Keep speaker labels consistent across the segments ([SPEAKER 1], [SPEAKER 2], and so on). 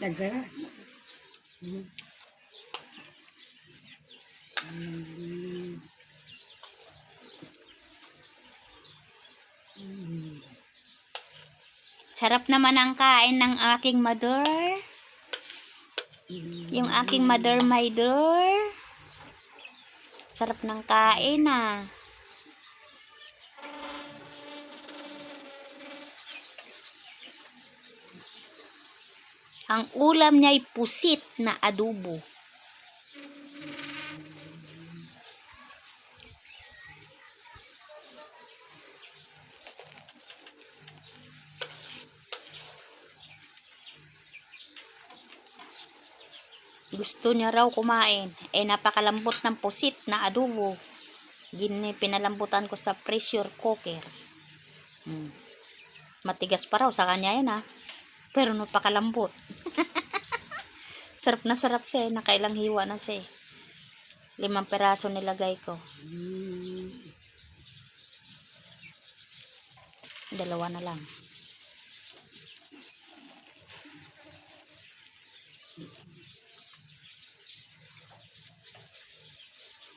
[SPEAKER 1] Taga.
[SPEAKER 2] Sarap naman ang kain ng aking mother. Yung aking mother, my door. Sarap ng kain ah. Ang ulam niya ay pusit na adobo. Gusto niya raw kumain. Napakalambot ng pusit na adobo. Pinalambutan ko sa pressure cooker. Matigas pa raw sa kanya yan ah. Pero napakalambot. Sarap na sarap siya eh. Nakailang hiwa na siya eh. 5 peraso nilagay ko. 2 na lang.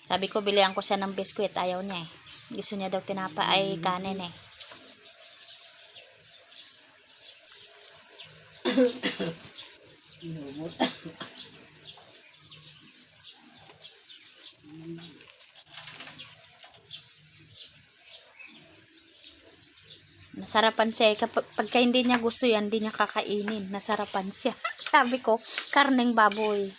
[SPEAKER 2] Sabi ko, bilihan ko siya ng biskwit. Ayaw niya eh. Gusto niya daw tinapa ay kanin eh. Nasarapan siya eh. Pagka hindi niya gusto yan, hindi niya kakainin. Nasarapan siya. Sabi ko, karneng baboy.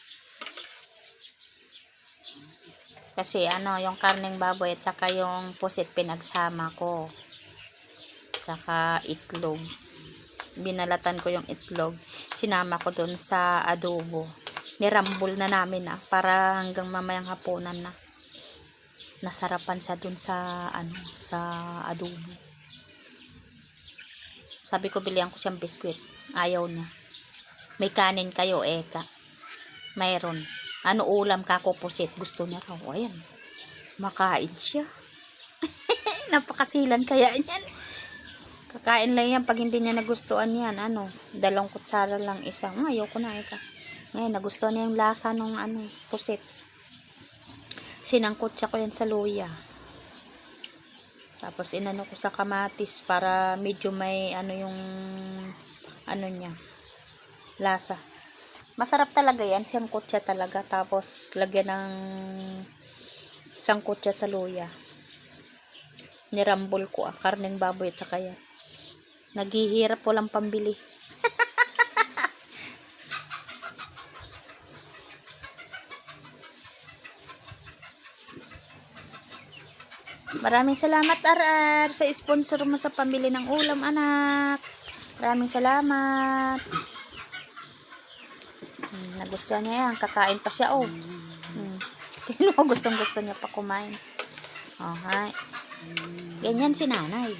[SPEAKER 2] Kasi yung karneng baboy at saka yung pusit pinagsama ko. Saka itlog. Binalatan ko yung itlog. Sinama ko dun sa adobo. Nirambol na namin para hanggang mamayang hapunan na. Nasarapan sa dun sa sa adobo. Sabi ko bilihan ko siyang biskwit. Ayaw niya. May kanin kayo, Eka. Mayroon. Ulam kako pusit? Gusto niya raw. Ayan. Makain siya. Napakasilan kaya yan. Kakain lang yan pag hindi niya nagustuhan yan. 2 kutsara lang isang. Ayaw ko na Eka. Ngayon, nagustuhan niya yung lasa ng pusit. Sinangkot siya ko yan sa luya. Tapos inano ko sa kamatis para medyo may yung niya. Lasa. Masarap talaga yan. Sangkot siya talaga. Tapos lagyan ng sangkot siya sa luya. Nirambol ko karneng baboy at saka yan. Naghihirap po lang pambili. Maraming salamat RR sa sponsor mo sa pambili ng ulam anak. Maraming salamat. Nagustuhan niya yan. Kakain pa siya Gustong gusto niya pa kumain. Okay. Ganyan si nanay.